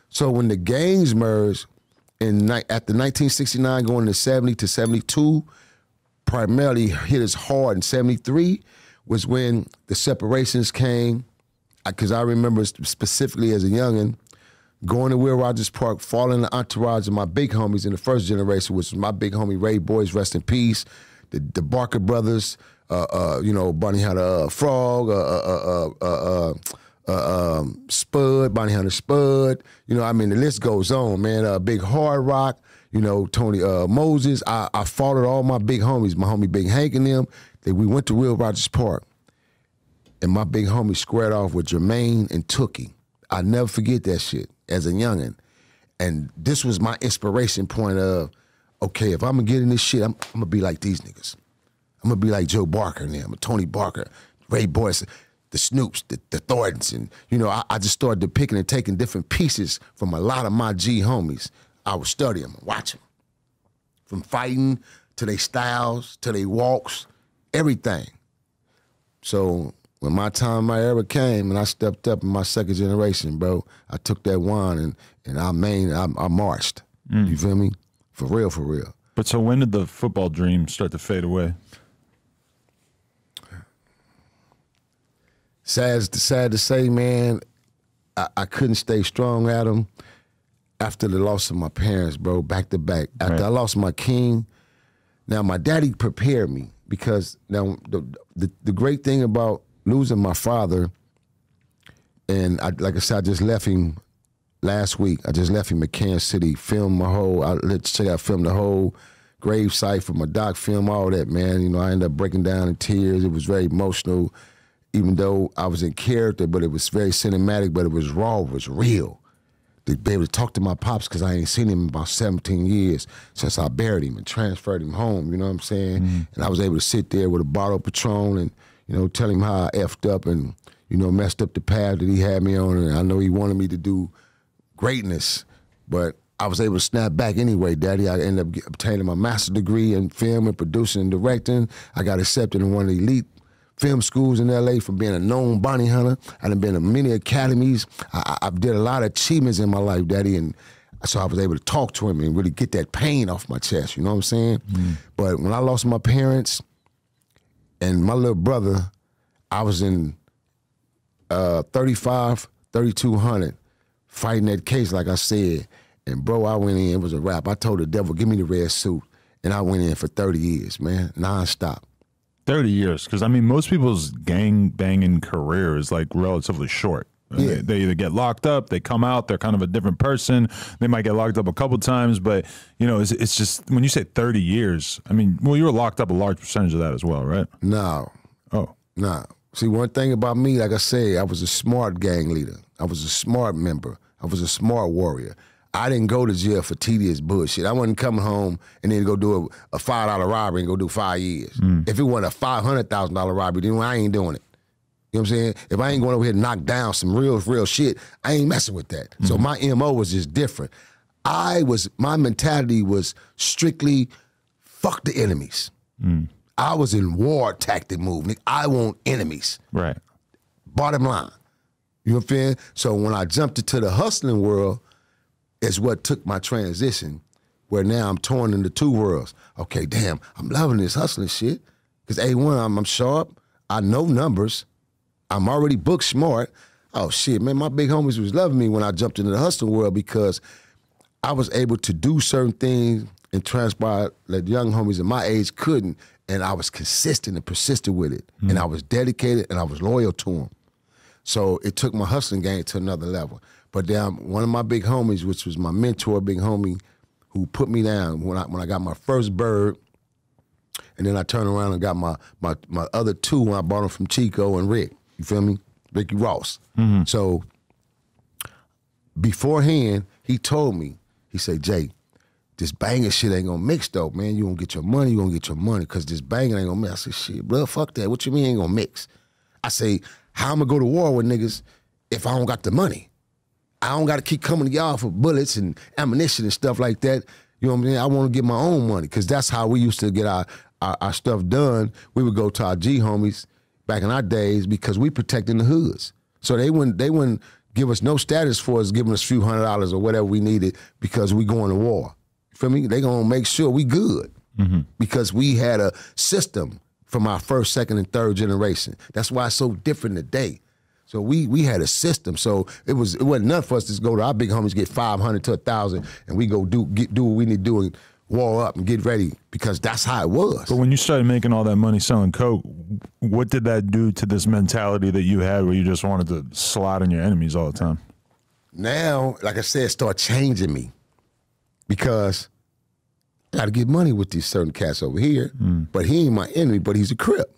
So when the gangs merged after 1969 going to 70 to 72, primarily hit us hard in 73 was when the separations came. Because I remember specifically as a youngin' going to Will Rogers Park, following the entourage of my big homies in the first generation, which was my big homie Ray Boys, rest in peace, the Barker brothers, Bunny Hunter Frog, Spud, Bonnie Hunter Spud. I mean, the list goes on, man. Big Hard Rock, Tony Moses. I followed all my big homies, my homie Big Hank and them. We went to Will Rogers Park, and my big homie squared off with Jermaine and Tookie. I never forget that shit as a youngin'. And this was my inspiration point of, okay, if I'm gonna get in this shit, I'm gonna be like these niggas. I'm gonna be like Joe Barker and them, Tony Barker, Ray Boyce, the Snoops, the Thorntons, and I just started depicting and taking different pieces from a lot of my G homies. I would study them, watch them, from fighting to their styles to their walks, everything. So when my time, my era came, and I stepped up in my second generation, bro, I took that wine and I marched. You feel me? For real, for real. But so when did the football dream start to fade away? Sad to say, man, I couldn't stay strong at them after the loss of my parents, bro, back to back. After I lost my king, now my daddy prepared me because now the great thing about losing my father, and like I said, I just left him last week. I just left him in Kansas City, filmed I filmed the whole grave site for my doc, film all that, man. I ended up breaking down in tears. It was very emotional, even though I was in character, but it was very cinematic, but it was raw, it was real. To be able to talk to my pops, because I ain't seen him in about 17 years since I buried him and transferred him home, you know what I'm saying? And I was able to sit there with a bottle of Patron and, tell him how I effed up and, messed up the path that he had me on. And I know he wanted me to do greatness, but I was able to snap back anyway, Daddy. I ended up obtaining my master's degree in film and producing and directing. I got accepted in one of the elite film schools in LA for being a known bounty hunter. I done been in many academies. I did a lot of achievements in my life, Daddy, and so I was able to talk to him and really get that pain off my chest, you know what I'm saying? But when I lost my parents and my little brother, I was in 3200 fighting that case, like I said. And bro, I went in, it was a wrap. I told the devil, give me the red suit. And I went in for 30 years, man, nonstop. 30 years, because I mean, most people's gang banging career is like relatively short. Yeah. They either get locked up, they come out, they're kind of a different person. They might get locked up a couple times, but it's just, when you say 30 years, I mean, well, you were locked up a large percentage of that as well, right? No. Oh. No. See, one thing about me, like I say, I was a smart gang leader. I was a smart member. I was a smart warrior. I didn't go to jail for tedious bullshit. I wasn't coming home and then go do a $5 robbery and go do 5 years. If it wasn't a $500,000 robbery, then I ain't doing it. You know what I'm saying? If I ain't going over here and knock down some real shit, I ain't messing with that. So my MO was just different. My mentality was strictly, fuck the enemies. I was in war tactic move. I want enemies. Right. Bottom line. You know what I'm saying? So when I jumped into the hustling world, is what took my transition, where now I'm torn into two worlds. Okay, damn, I'm loving this hustling shit. Because A1, I'm sharp, I know numbers, I'm already book smart. Oh shit, man, my big homies was loving me when I jumped into the hustling world because I was able to do certain things and transpire that young homies at my age couldn't, and I was consistent and persistent with it. And I was dedicated and I was loyal to them. So it took my hustling game to another level. But then one of my big homies, which was my mentor, big homie, who put me down when I got my first bird, and then I turned around and got my other two when I bought them from Chico and Rick. You feel me? Ricky Ross. So beforehand, he told me, he said, Jay, this banging shit ain't gonna mix though, man. You gonna get your money, you gonna get your money, because this banging ain't gonna mix. I said, shit, bro, fuck that. What you mean ain't gonna mix? I say, how I'm gonna go to war with niggas if I don't got the money? I don't got to keep coming to y'all for bullets and ammunition and stuff like that. You know what I mean? I want to get my own money, because that's how we used to get our stuff done. We would go to our G homies back in our days because we protecting the hoods. So they wouldn't give us no status for us giving us a few $100s or whatever we needed because we going to war. Feel me? They gonna make sure we good because we had a system from our first, second, and third generation. That's why it's so different today. So we had a system. So it wasn't enough for us to just go to our big homies, get 500 to 1,000, and we go do what we need to do and war up and get ready because that's how it was. But when you started making all that money selling coke, what did that do to this mentality that you had where you just wanted to slide on your enemies all the time? Now, like I said, start changing me because I got to get money with these certain cats over here, but he ain't my enemy, but he's a Crip.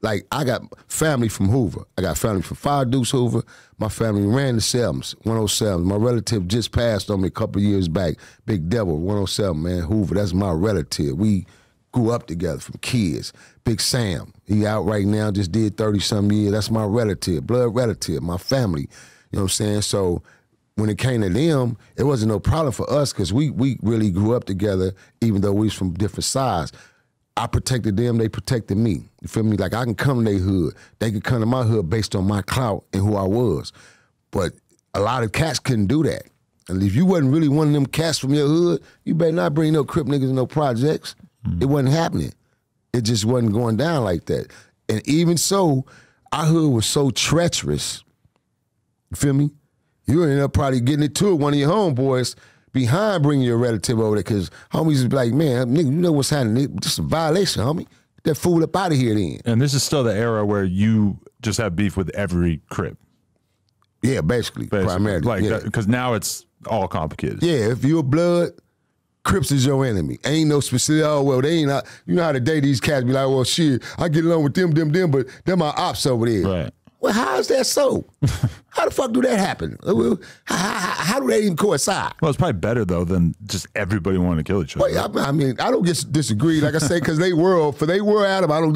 Like, I got family from Hoover. I got family from Fire Deuce Hoover. My family ran the Sevens, 107. My relative just passed on me a couple of years back. Big Devil, 107, man, Hoover. That's my relative. We grew up together from kids. Big Sam, he out right now, just did 30-something years. That's my relative, blood relative, my family. You know what I'm saying? So when it came to them, it wasn't no problem for us because we really grew up together, even though we was from different sides. I protected them, they protected me. You feel me? Like, I can come to their hood. They could come to my hood based on my clout and who I was. But a lot of cats couldn't do that. And if you wasn't really one of them cats from your hood, you better not bring no Crip niggas in no projects. It wasn't happening. It just wasn't going down like that. And even so, our hood was so treacherous. You feel me? You ended up probably getting it to one of your homeboys behind bringing your relative over there because homies is like, man, nigga, you know what's happening. This is a violation, homie. Get that fool up out of here then. And this is still the era where you just have beef with every Crip. Yeah, basically. Primarily. Like, because now it's all complicated. Yeah, if you're blood, Crips is your enemy. Ain't no specific, oh, well, they ain't, you know how today these cats be like, well, shit, I get along with them, but they're my ops over there. Right. Well, how is that so? How the fuck do that happen? How do they even coincide? Well, it's probably better, though, than just everybody wanting to kill each other. Well, I mean, I don't disagree, like I say, because for they world, Adam, I don't,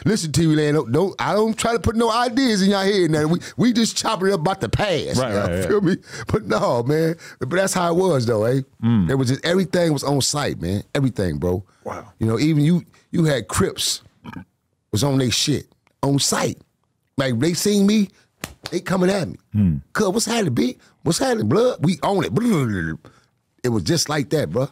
listen, TV land, I don't try to put no ideas in your head now. We just chopping it up about the past. Right, feel me? But no, man. But that's how it was, though, eh? It was just, everything was on site, man. Everything, bro. Wow. You know, even you had Crips was on their shit, on site. Like, they seen me, they coming at me. Cuz, what's happening, B? What's happening, blood? We own it. It was just like that, bro.